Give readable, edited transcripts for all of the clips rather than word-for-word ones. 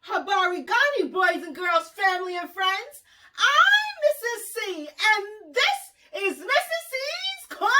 Habari Gani, boys and girls, family and friends. I'm Mrs. C, and this is Mrs. C's Corner.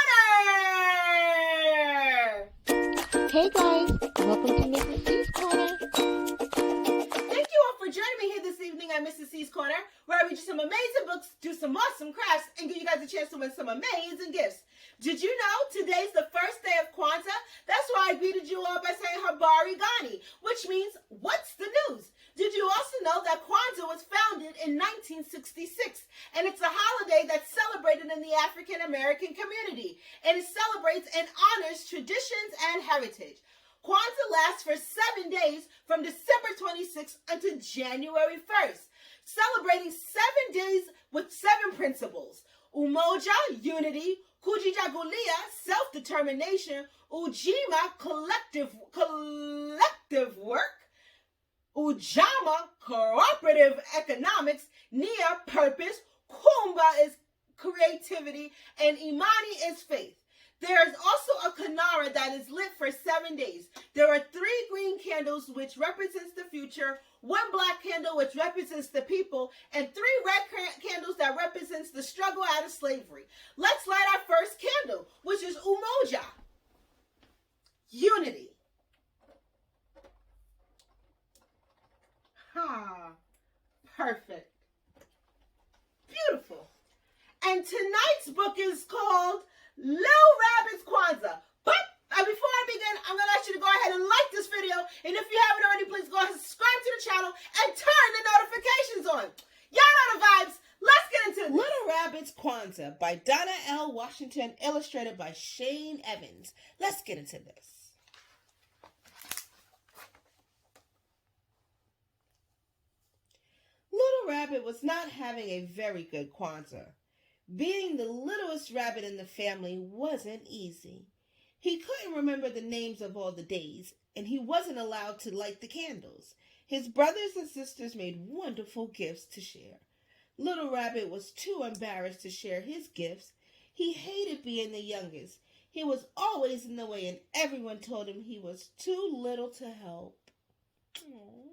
Hey guys, welcome to Mrs. C's Corner. Thank you all for joining me here this evening at Mrs. C's Corner, where I read you some amazing books, do some awesome crafts, and give you guys a chance to win some amazing gifts. Did you know today's the first day of Kwanzaa? That's why I greeted you all by saying Habari Gani, which means, what's the news? Did you also know that Kwanzaa was founded in 1966, and it's a holiday that's celebrated in the African American community, and it celebrates and honors traditions and heritage. Kwanzaa lasts for 7 days from December 26th until January 1st, celebrating 7 days with 7 principles: Umoja, unity; Kujichagulia, self-determination; Ujima, collective work; Ujama, cooperative economics; Nia, purpose; Kumba is creativity; and Imani is faith. There is also a Kanara that is lit for 7 days. There are 3 green candles, which represents the future, 1 black candle, which represents the people, and 3 red candles that represents the struggle out of slavery. Let's light our first candle, which is Umoja, unity. Perfect. Beautiful. And tonight's book is called Little Rabbit's Kwanzaa. But before I begin, I'm going to ask you to go ahead and like this video. And if you haven't already, please go ahead and subscribe to the channel and turn the notifications on. Y'all know the vibes. Let's get into this. Little Rabbit's Kwanzaa by Donna L. Washington, illustrated by Shane Evans. Let's get into this. Little Rabbit was not having a very good Kwanzaa. Being the littlest rabbit in the family wasn't easy. He couldn't remember the names of all the days, and he wasn't allowed to light the candles. His brothers and sisters made wonderful gifts to share. Little Rabbit was too embarrassed to share his gifts. He hated being the youngest. He was always in the way, and everyone told him he was too little to help. Aww.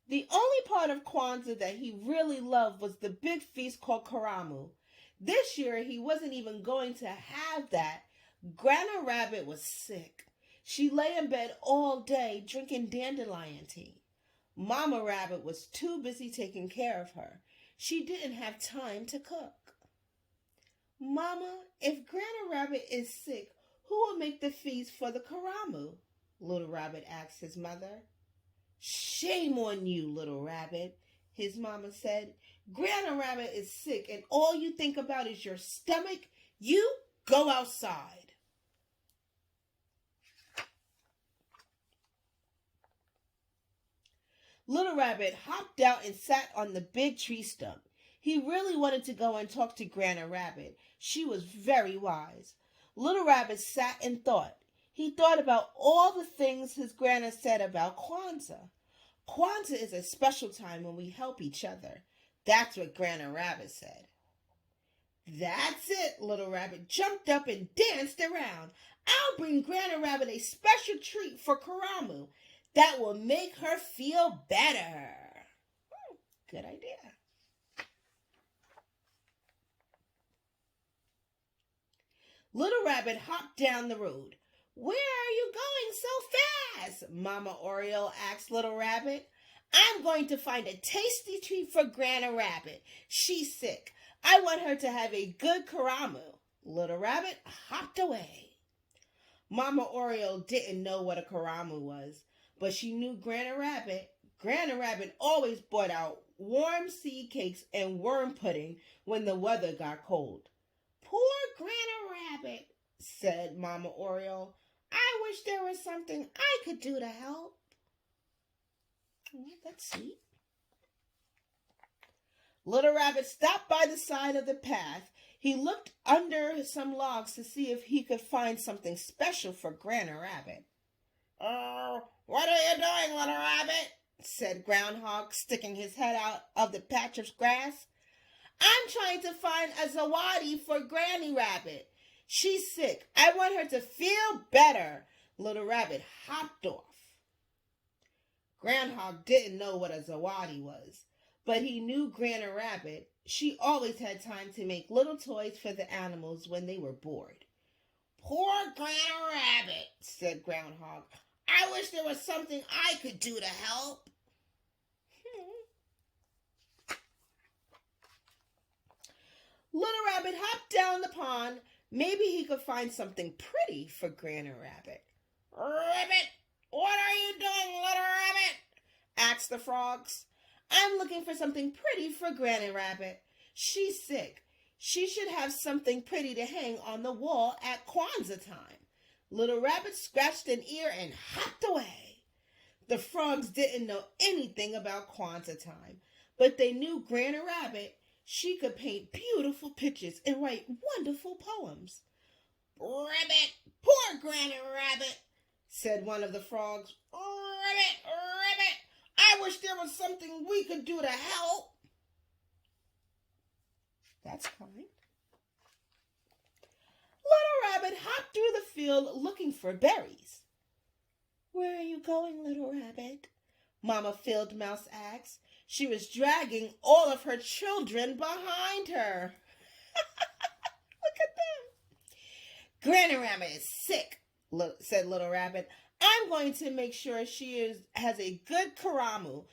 The only part of Kwanzaa that he really loved was the big feast called Karamu. This year, he wasn't even going to have that. Grandma Rabbit was sick. She lay in bed all day drinking dandelion tea. Mama Rabbit was too busy taking care of her. She didn't have time to cook. Mama, if Grandma Rabbit is sick, who will make the feast for the Karamu? Little Rabbit asked his mother. Shame on you, Little Rabbit, his mama said. Grandma Rabbit is sick and all you think about is your stomach. You go outside. Little Rabbit hopped out and sat on the big tree stump. He really wanted to go and talk to Grandma Rabbit. She was very wise. Little Rabbit sat and thought. He thought about all the things his grandma said about Kwanzaa. Kwanzaa is a special time when we help each other. That's what Grandma Rabbit said. That's it, Little Rabbit jumped up and danced around. I'll bring Grandma Rabbit a special treat for Karamu that will make her feel better. Good idea. Little Rabbit hopped down the road. Where are you going so fast? Mama Oriole asked Little Rabbit. I'm going to find a tasty treat for Grandma Rabbit. She's sick. I want her to have a good Karamu. Little Rabbit hopped away. Mama Oriole didn't know what a Karamu was, but she knew Grandma Rabbit. Grandma Rabbit always brought out warm seed cakes and worm pudding when the weather got cold. Poor Grandma Rabbit, said Mama Oriole. I wish there was something I could do to help. Oh, that's sweet. Little Rabbit stopped by the side of the path. He looked under some logs to see if he could find something special for Grandma Rabbit. What are you doing, Little Rabbit? Said Groundhog, sticking his head out of the patch of grass. I'm trying to find a zawadi for Granny Rabbit. She's sick. I want her to feel better. Little Rabbit hopped off. Groundhog didn't know what a zawadi was, but he knew Granny Rabbit. She always had time to make little toys for the animals when they were bored. Poor Granny Rabbit, said Groundhog. I wish there was something I could do to help. Little Rabbit hopped down the pond. Maybe he could find something pretty for Granny Rabbit. Rabbit, what are you doing, Little Rabbit? Asked the frogs. I'm looking for something pretty for Granny Rabbit. She's sick. She should have something pretty to hang on the wall at Kwanzaa time. Little Rabbit scratched an ear and hopped away. The frogs didn't know anything about Kwanzaa time, but they knew Granny Rabbit. She could paint beautiful pictures and write wonderful poems. Rabbit, poor Granny Rabbit, said one of the frogs. Rabbit, Rabbit, I wish there was something we could do to help. That's kind. Little Rabbit hopped through the field looking for berries. Where are you going, Little Rabbit? Mama Field Mouse asked. She was dragging all of her children behind her. Look at them. Granny Rabbit is sick, said Little Rabbit. I'm going to make sure she has a good karamu.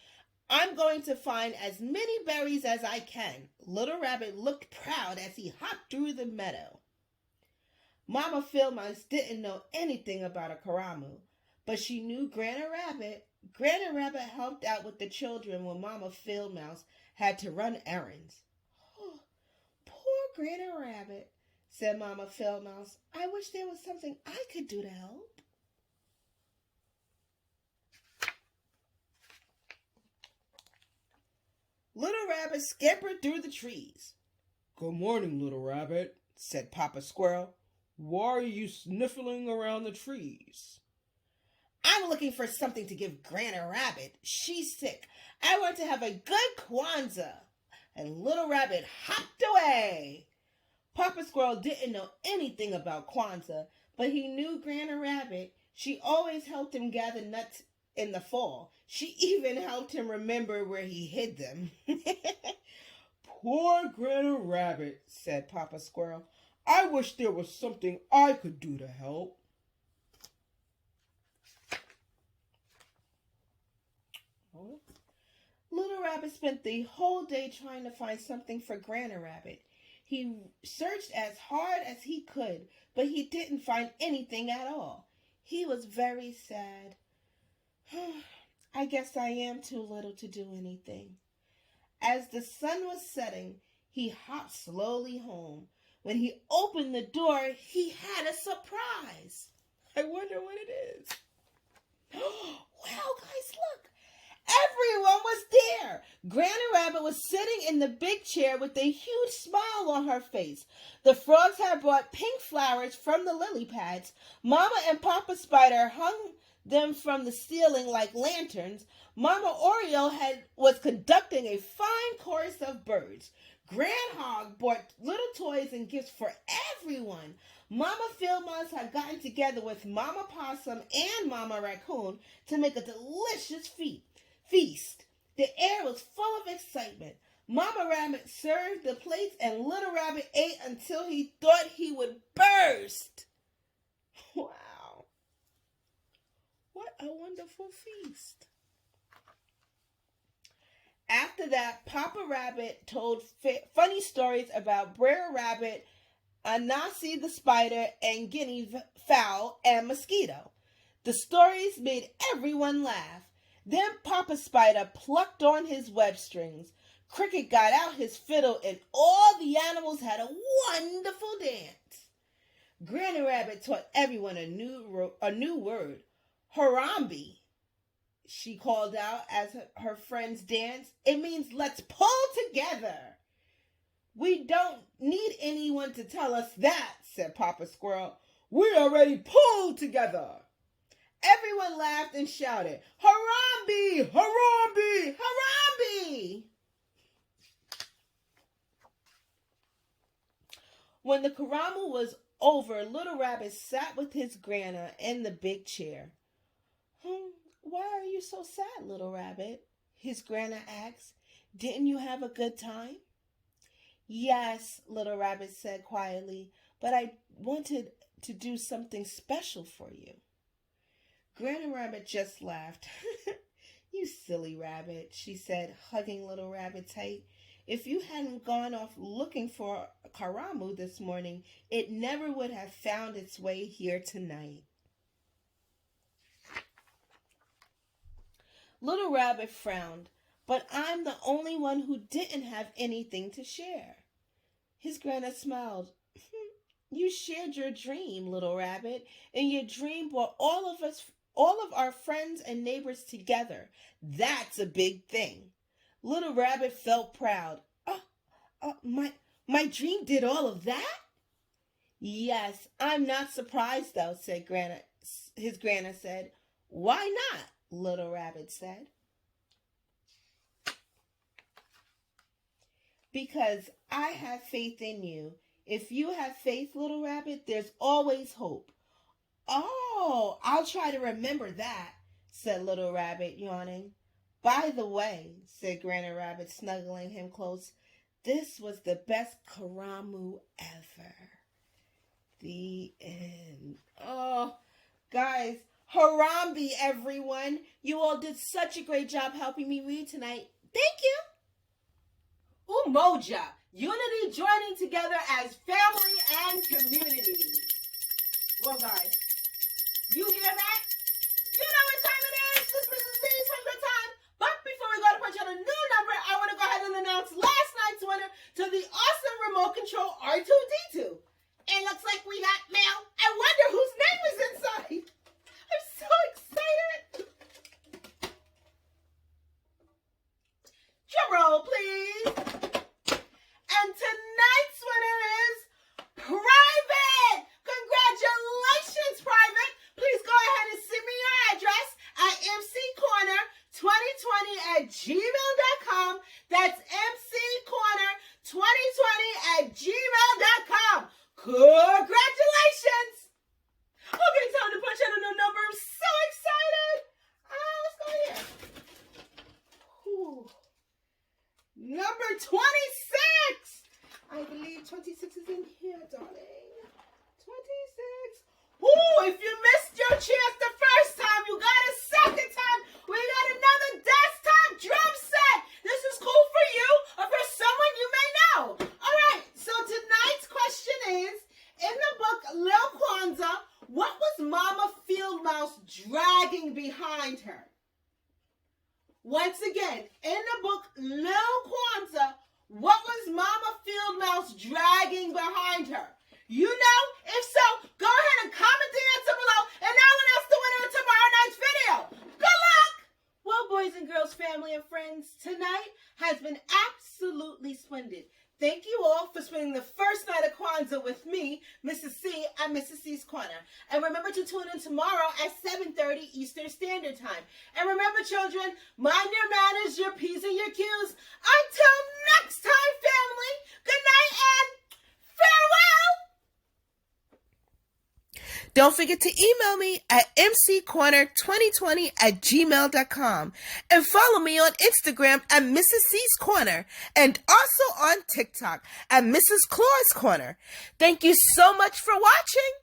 I'm going to find as many berries as I can. Little Rabbit looked proud as he hopped through the meadow. Mama Field Mouse didn't know anything about a karamu, but she knew Granny Rabbit. Granny Rabbit helped out with the children when Mama Field Mouse had to run errands. Oh, poor Granny Rabbit, said Mama Field Mouse. I wish there was something I could do to help. Little Rabbit scampered through the trees. Good morning, Little Rabbit, said Papa Squirrel. Why are you sniffling around the trees? I'm looking for something to give Granny Rabbit. She's sick. I want to have a good Kwanzaa. And Little Rabbit hopped away. Papa Squirrel didn't know anything about Kwanzaa, but he knew Granny Rabbit. She always helped him gather nuts in the fall. She even helped him remember where he hid them. Poor Granny Rabbit, said Papa Squirrel. I wish there was something I could do to help. Little Rabbit spent the whole day trying to find something for Granny Rabbit. He searched as hard as he could, but he didn't find anything at all. He was very sad. I guess I am too little to do anything. As the sun was setting, he hopped slowly home. When he opened the door, he had a surprise. I wonder what it is. Wow, guys, look. Everyone was there. Granny Rabbit was sitting in the big chair with a huge smile on her face. The frogs had brought pink flowers from the lily pads. Mama and Papa Spider hung them from the ceiling like lanterns. Mama Oriole was conducting a fine chorus of birds. Groundhog bought little toys and gifts for everyone. Mama Field Mouse had gotten together with Mama Possum and Mama Raccoon to make a delicious feast. The air was full of excitement. Mama Rabbit served the plates and Little Rabbit ate until he thought he would burst. Wow. What a wonderful feast. After that, Papa Rabbit told funny stories about Brer Rabbit, Anansi the spider, and guinea fowl and mosquito. The stories made everyone laugh. Then Papa Spider plucked on his web strings. Cricket got out his fiddle and all the animals had a wonderful dance. Granny Rabbit taught everyone a new word, Harambe. She called out as her friends danced. It means let's pull together. We don't need anyone to tell us that, said Papa Squirrel. We already pulled together. Everyone laughed and shouted, Harambe! Harambe! Harambe! When the karamu was over, Little Rabbit sat with his grandma in the big chair. Why are you so sad, Little Rabbit? His grandma asked. Didn't you have a good time? Yes, Little Rabbit said quietly, but I wanted to do something special for you. Granny Rabbit just laughed. You silly rabbit, she said, hugging Little Rabbit tight. If you hadn't gone off looking for Karamu this morning, it never would have found its way here tonight. Little Rabbit frowned. But I'm the only one who didn't have anything to share. His grandma smiled. You shared your dream, Little Rabbit, and your dream brought all of our friends and neighbors together. That's a big thing. Little Rabbit felt proud. My dream did all of that? Yes, I'm not surprised though, said his grandma said. Why not? Little Rabbit said. Because I have faith in you. If you have faith, Little Rabbit, there's always hope. Oh, I'll try to remember that, said Little Rabbit, yawning. By the way, said Granny Rabbit, snuggling him close, this was the best Karamu ever. The end. Oh, guys, Harambe, everyone. You all did such a great job helping me read tonight. Thank you. Umoja, unity joining together as family and community. Well, guys, you hear that? You know what time it is. This is Z's 100 time. But before we go to punch out a new number, I want to go ahead and announce last night's winner to the awesome remote control R2-D2. It looks like we got mail. I wonder whose name is inside. I'm so excited. Drum roll, please. And tonight's winner is Private. Congratulations, Private. Please go ahead and send me your address at mccorner2020@gmail.com. That's mccorner2020@gmail.com. Congratulations. Okay, time to punch out a new number. I'm so excited. Let's go here. Whew. Number 26. I believe 26 is in here, darling. 26. Ooh, if you missed your chance the first time, you got a second time. We got another desktop drum set. This is cool for you or for someone you may know. All right, so tonight's question is, in the book Lil Kwanzaa, what was Mama Field Mouse dragging behind her? Once again, in the book Lil Kwanzaa, what was Mama Field Mouse dragging behind her? You know? If so, go ahead and comment the answer below, and I'll announce the winner of tomorrow night's video. Good luck! Well, boys and girls, family and friends, tonight has been absolutely splendid. Thank you all for spending the first night of Kwanzaa with me, Mrs. C, at Mrs. C's Corner. And remember to tune in tomorrow at 7:30 Eastern Standard Time. And remember, children, mind your manners, your P's and your Q's. Until next time, family, good night and farewell! Don't forget to email me at mccorner2020@gmail.com and follow me on Instagram at Mrs. C's Corner and also on TikTok at Mrs. Claus Corner. Thank you so much for watching.